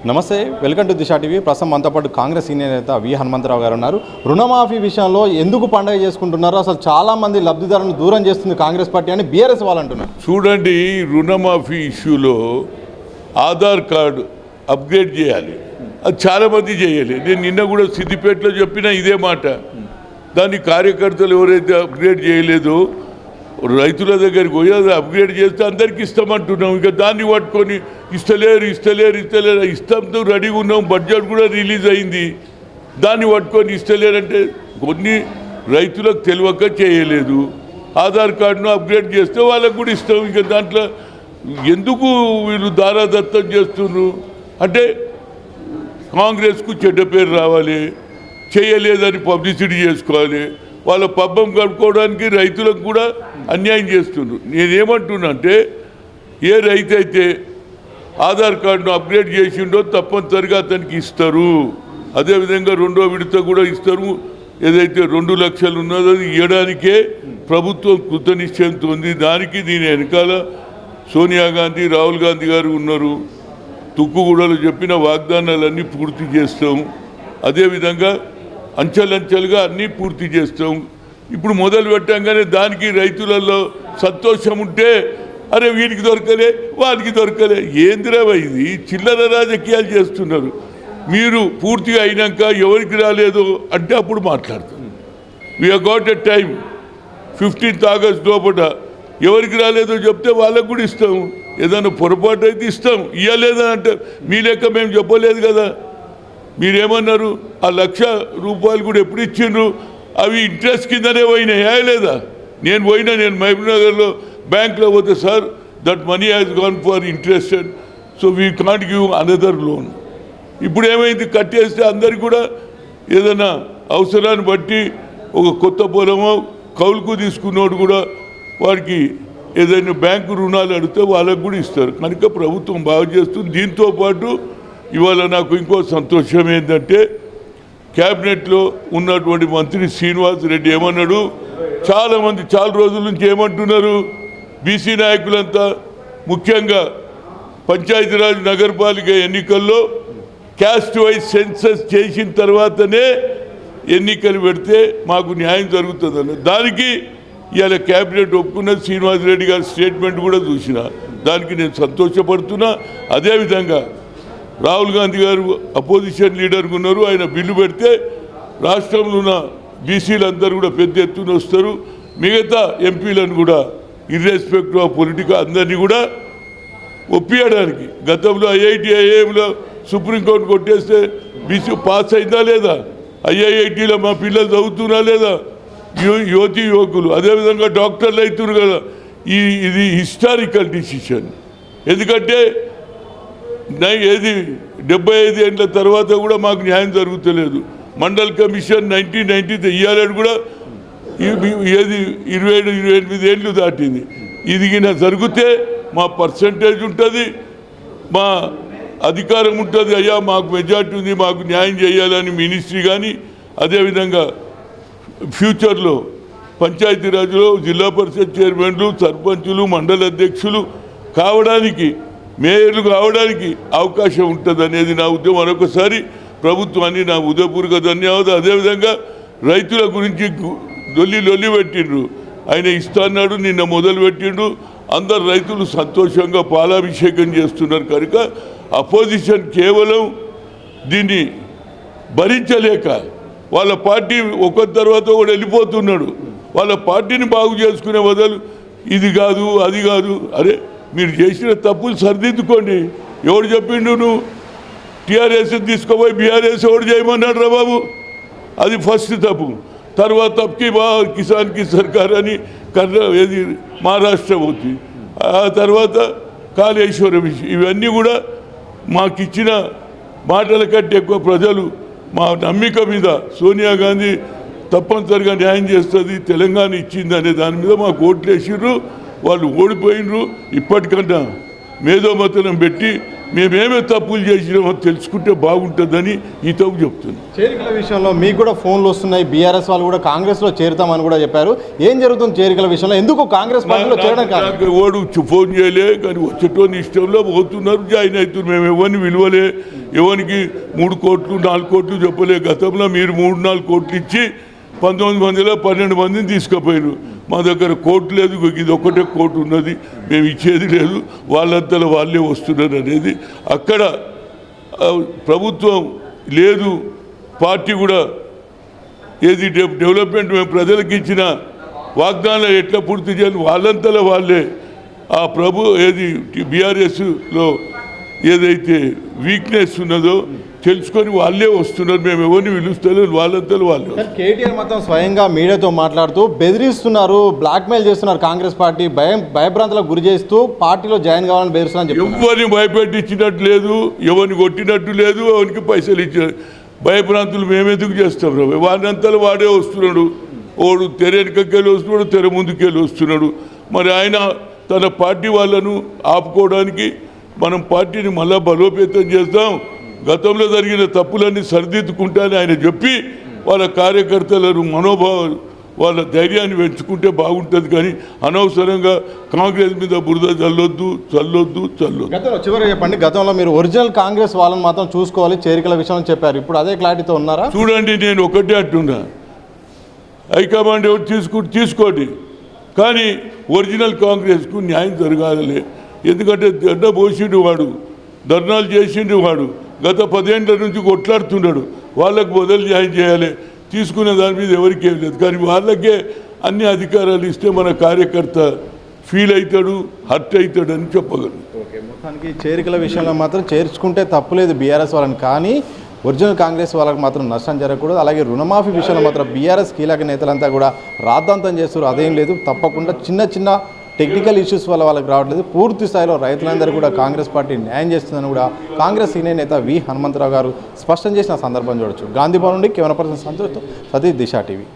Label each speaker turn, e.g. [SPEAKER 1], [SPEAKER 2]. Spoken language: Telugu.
[SPEAKER 1] నమస్తే, వెల్కమ్ టు దిశా టీవీ. ప్రస్తుతం మనతో పాటు కాంగ్రెస్ సీనియర్ నేత వి హనుమంతరావు గారు ఉన్నారు. రుణమాఫీ విషయంలో ఎందుకు పండగ చేసుకుంటున్నారు, అసలు చాలామంది లబ్ధిదారులను దూరం చేస్తుంది కాంగ్రెస్ పార్టీ అని బీఆర్ఎస్ వాళ్ళు అంటున్నారు.
[SPEAKER 2] చూడండి, రుణమాఫీ ఇష్యూలో ఆధార్ కార్డు అప్గ్రేడ్ చేయాలి, అది చాలామంది చేయాలి. నేను నిన్న కూడా సిద్దిపేటలో చెప్పిన ఇదే మాట. దాని కార్యకర్తలు ఎవరైతే అప్గ్రేడ్ చేయలేదో రైతుల దగ్గరికి పోయి అది అప్గ్రేడ్ చేస్తే అందరికీ ఇస్తామంటున్నాం. ఇక దాన్ని పట్టుకొని ఇస్తలేరు ఇస్తాంతో రెడీగా ఉన్నాం. బడ్జెట్ కూడా రిలీజ్ అయింది, దాన్ని పట్టుకొని ఇస్తలేరంటే కొన్ని రైతులకు తెలియక చేయలేదు. ఆధార్ కార్డును అప్గ్రేడ్ చేస్తే వాళ్ళకు కూడా ఇస్తాం. ఇక దాంట్లో ఎందుకు వీళ్ళు దారాదత్తం చేస్తున్నారు అంటే కాంగ్రెస్కు చెడ్డ పేరు రావాలి, చేయలేదని పబ్లిసిటీ చేసుకోవాలి, వాళ్ళ పబ్బం గడుపుకోవడానికి రైతులకు కూడా అన్యాయం చేస్తున్నారు. నేనేమంటున్నా అంటే ఏ రైతు అయితే ఆధార్ కార్డును అప్గ్రేడ్ చేసిండో తప్పనిసరిగా అతనికి ఇస్తారు. అదేవిధంగా రెండో విడత కూడా ఇస్తారు. ఏదైతే 2 లక్షలు ఉన్నదో అది ఇవ్వడానికే ప్రభుత్వం కృతనిశ్చయంతో ఉంది. దానికి దీని వెనకాల సోనియా గాంధీ, రాహుల్ గాంధీ గారు ఉన్నారు. తుక్కుగూడలో చెప్పిన వాగ్దానాలన్నీ పూర్తి చేస్తాం. అదేవిధంగా అంచెలంచెలుగా అన్నీ పూర్తి చేస్తాం. ఇప్పుడు మొదలు పెట్టంగానే దానికి రైతులలో సంతోషం ఉంటే అరే వీడికి దొరకలే వాడికి దొరకలే, ఏందిరా ఇది చిల్లర రాజకీయాలు చేస్తున్నారు. మీరు పూర్తిగా అయినాక ఎవరికి రాలేదు అంటే అప్పుడు మాట్లాడతాం. We have got a time 15th August లోపల ఎవరికి రాలేదో చెప్తే వాళ్ళకు కూడా ఇస్తాము. ఏదైనా పొరపాటు అయితే ఇస్తాం. ఇవ్వలేదని అంటే మీ లెక్క మేము చెప్పలేదు కదా. మీరేమన్నారు, ఆ ₹1,00,000 కూడా ఎప్పుడు ఇచ్చిండ్రు, అవి ఇంట్రెస్ట్ కిందనే పోయినాయా లేదా? నేను మహబూబ్ నగర్లో బ్యాంక్లో పోతే sir that money has gone for interested, so we can't give another loan. ఇప్పుడు ఏమైంది, కట్టేస్తే అందరికి కూడా ఏదైనా అవసరాన్ని బట్టి ఒక కొత్త పొలమో కౌలుకు తీసుకున్నోడు కూడా వాడికి ఏదైనా బ్యాంకు రుణాలు అడిగితే వాళ్ళకు కూడా ఇస్తారు. కనుక ప్రభుత్వం బాగా చేస్తుంది. దీంతోపాటు ఇవాళ నాకు ఇంకో సంతోషం ఏంటంటే క్యాబినెట్లో ఉన్నటువంటి మంత్రి శ్రీనివాస్ రెడ్డి ఏమన్నాడు, చాలామంది చాలా రోజుల నుంచి ఏమంటున్నారు, బీసీ నాయకులంతా ముఖ్యంగా పంచాయతీరాజ్ నగరపాలిక ఎన్నికల్లో క్యాస్ట్ వైజ్ సెన్సస్ చేసిన తర్వాతనే ఎన్నికలు పెడితే మాకు న్యాయం జరుగుతుందన్న దానికి ఇవాళ క్యాబినెట్ ఒప్పుకున్న శ్రీనివాస్ రెడ్డి గారి స్టేట్మెంట్ కూడా చూసిన దానికి నేను సంతోషపడుతున్నా. అదేవిధంగా రాహుల్ గాంధీ గారు అపోజిషన్ లీడర్గా ఉన్నారు. ఆయన బిల్లు పెడితే రాష్ట్రంలో ఉన్న బీసీలందరూ కూడా పెద్ద ఎత్తున వస్తారు. మిగతా ఎంపీలను కూడా ఇర్రెస్పెక్టివ్ ఆఫ్ పొలిటికల్ అందరినీ కూడా ఒప్పియడానికి గతంలో ఐఐఐఎంలో సుప్రీంకోర్టు కొట్టేస్తే బీసీ పాస్ అయిందా లేదా, ఐఐఐటీలో మా పిల్లలు చదువుతున్నా లేదా, యువతి యువకులు అదేవిధంగా డాక్టర్లు అవుతున్నారు కదా. ఇది హిస్టారికల్ డిసిషన్. ఎందుకంటే 75 ఏళ్ళ తర్వాత కూడా మాకు న్యాయం జరుగుతలేదు. మండల్ కమిషన్ 1990 ఇయ్యాలని కూడా 27-28 ఏళ్ళు దాటింది. ఇది జరిగితే మా పర్సంటేజ్ ఉంటుంది, మా అధికారం ఉంటుంది. అయ్యా మాకు మెజార్టీ ఉంది, మాకు న్యాయం చేయాలని మినిస్ట్రీ కానీ అదేవిధంగా ఫ్యూచర్లో పంచాయతీరాజ్లో జిల్లా పరిషత్ చైర్మన్లు, సర్పంచులు, మండల అధ్యక్షులు కావడానికి, మేయర్లు కావడానికి అవకాశం ఉంటుంది అనేది నా ఉద్యమం. మరొకసారి ప్రభుత్వాన్ని నా ఉదయపూర్వక ధన్యవాదాలు. అదేవిధంగా రైతుల గురించి లొల్లి పెట్టిండ్రు, ఆయన ఇస్తాన్నాడు, నిన్న మొదలు పెట్టిండు. అందరు రైతులు సంతోషంగా పాలాభిషేకం చేస్తున్నారు. కనుక అపోజిషన్ కేవలం దీన్ని భరించలేక వాళ్ళ పార్టీ ఒకరి తర్వాత కూడా వెళ్ళిపోతున్నాడు. వాళ్ళ పార్టీని బాగు చేసుకునే బదులు ఇది కాదు అది కాదు, అరే మీరు చేసిన తప్పులు సరిదిద్దుకోండి. ఎవడు చెప్పిండు నువ్వు టీఆర్ఎస్ తీసుకోపోయి బీఆర్ఎస్ ఎవడు చేయమన్నాడు రా బాబు, అది ఫస్ట్ తప్పు. తర్వాత తప్పుకి కిసాన్కి సర్కార్ అని ఏది మహారాష్ట్ర పోతుంది. ఆ తర్వాత కాళేశ్వరం విషయం, ఇవన్నీ కూడా మాకు ఇచ్చిన మాటల కంటే ఎక్కువ ప్రజలు మా నమ్మిక మీద సోనియా గాంధీ తప్పనిసరిగా న్యాయం చేస్తుంది, తెలంగాణ ఇచ్చింది అనే దాని మీద మాకు ఓట్లు వేసిర్రు. వాళ్ళు ఓడిపోయినరు. ఇప్పటికన్నా మేధోమతనం పెట్టి మేమేమే తప్పులు చేసినామో తెలుసుకుంటే బాగుంటుందని ఈతకు చెప్తున్నాం.
[SPEAKER 1] చేరికల విషయంలో మీకు కూడా ఫోన్లు వస్తున్నాయి, బీఆర్ఎస్ వాళ్ళు కూడా కాంగ్రెస్లో చేరుతామని కూడా చెప్పారు. ఏం జరుగుతుంది చేరికల విషయంలో, ఎందుకు కాంగ్రెస్ పార్టీలో చేరడం కాదు?
[SPEAKER 2] నాకు ఎవడు ఫోన్ చేయలే, కానీ వచ్చేటోని ఇష్టంలో పోతున్నారు, జాయిన్ అవుతున్నారు. మేము ఎవరిని విలువలే, ఎవరికి 3 కోట్లు 4 కోట్లు చెప్పలే. గతంలో మీరు 3-4 కోట్లు ఇచ్చి 19 మందిలో 12 మందిని తీసుకుపోయారు. మా దగ్గర కోర్టు లేదు, ఇది ఒకటే కోర్టు ఉన్నది, మేము ఇచ్చేది లేదు, వాళ్ళంతలో వాళ్ళే వస్తున్నారు అనేది. అక్కడ ప్రభుత్వం లేదు, పార్టీ కూడా ఏది డెవలప్మెంట్ మేము ప్రజలకు ఇచ్చిన వాగ్దానాలు ఎట్లా పూర్తి చేయాలి, వాళ్ళంతలో వాళ్ళే ఏది బీఆర్ఎస్లో ఏదైతే వీక్నెస్ ఉన్నదో తెలుసుకొని వాళ్ళే వస్తున్నారు. మేము ఎవరిని పిలుస్తలేదు, వాళ్ళంతా వాళ్ళే.
[SPEAKER 1] కేటీఆర్ మాత్రం స్వయంగా మీడియాతో మాట్లాడుతూ బెదిరిస్తున్నారు, బ్లాక్మెయిల్ చేస్తున్నారు, కాంగ్రెస్ పార్టీ భయభ్రాంతులకు గురి చేస్తూ పార్టీలో జాయిన్ కావాలని బెదిరిస్తున్నారు.
[SPEAKER 2] ఎవరిని భయపెట్టించినట్టు లేదు, ఎవరిని కొట్టినట్టు లేదు, ఎవరికి పైసలు ఇచ్చిన భయభ్రాంతులు మేమెందుకు చేస్తాం? వాడినంతలో వాడే వస్తున్నాడు, వాడు తెర వెనుకకెళ్ళి వస్తున్నాడు, తెర ముందుకెళ్ళి వస్తున్నాడు. మరి ఆయన తన పార్టీ వాళ్ళను ఆపుకోవడానికి మనం పార్టీని మళ్ళా బలోపేతం చేస్తాం, గతంలో జరిగిన తప్పులన్నీ సరిదిద్దుకుంటానని ఆయన చెప్పి వాళ్ళ కార్యకర్తలను మనోభావాలు వాళ్ళ ధైర్యాన్ని పెంచుకుంటే బాగుంటుంది. కానీ అనవసరంగా కాంగ్రెస్ మీద బురద చల్లొద్దు.
[SPEAKER 1] గతంలో చివరిగా చెప్పండి, గతంలో మీరు ఒరిజినల్ కాంగ్రెస్ వాళ్ళని మాత్రం చూసుకోవాలి చేరికల విషయం చెప్పారు, ఇప్పుడు అదే క్లారిటీతో ఉన్నారా?
[SPEAKER 2] చూడండి, నేను ఒకటే అంటున్నా, హైకమాండ్ ఎవరు తీసుకోండి, కానీ ఒరిజినల్ కాంగ్రెస్కు న్యాయం జరగాలి. ఎందుకంటే దండ పోసిండు వాడు, ధర్నాలు చేసిండు వాడు, గత 10 ఏళ్ళ నుంచి కొట్లాడుతున్నాడు. వాళ్ళకు బదులు న్యాయం చేయాలి, తీసుకునే దాని మీద ఎవరికి ఏం లేదు. కానీ వాళ్ళకే అన్ని అధికారాలు ఇస్తే మన కార్యకర్త ఫీల్ అవుతాడు, హర్ట్ అవుతాడు అని చెప్పగలను.
[SPEAKER 1] ఓకే, మొత్తానికి చేరికల విషయంలో మాత్రం చేర్చుకుంటే తప్పులేదు బీఆర్ఎస్ వాళ్ళని, కానీ ఒరిజినల్ కాంగ్రెస్ వాళ్ళకి మాత్రం నష్టం జరగకూడదు. అలాగే రుణమాఫీ విషయంలో మాత్రం బీఆర్ఎస్ కీలక నేతలంతా కూడా రాద్ధాంతం చేస్తారు, అదేం లేదు. తప్పకుండా చిన్న టెక్నికల్ ఇష్యూస్ వల్ల వాళ్ళకి రావట్లేదు. పూర్తి స్థాయిలో రైతులందరూ కూడా కాంగ్రెస్ పార్టీ న్యాయం చేస్తుందని కూడా కాంగ్రెస్ సీనియర్ నేత వి హనుమంతరావు గారు స్పష్టం చేసిన సందర్భం చూడొచ్చు. గాంధీభవన్ నుండి కెమెరా పర్సన్ సంతోష్తో సతీష్, దిశ టీవీ.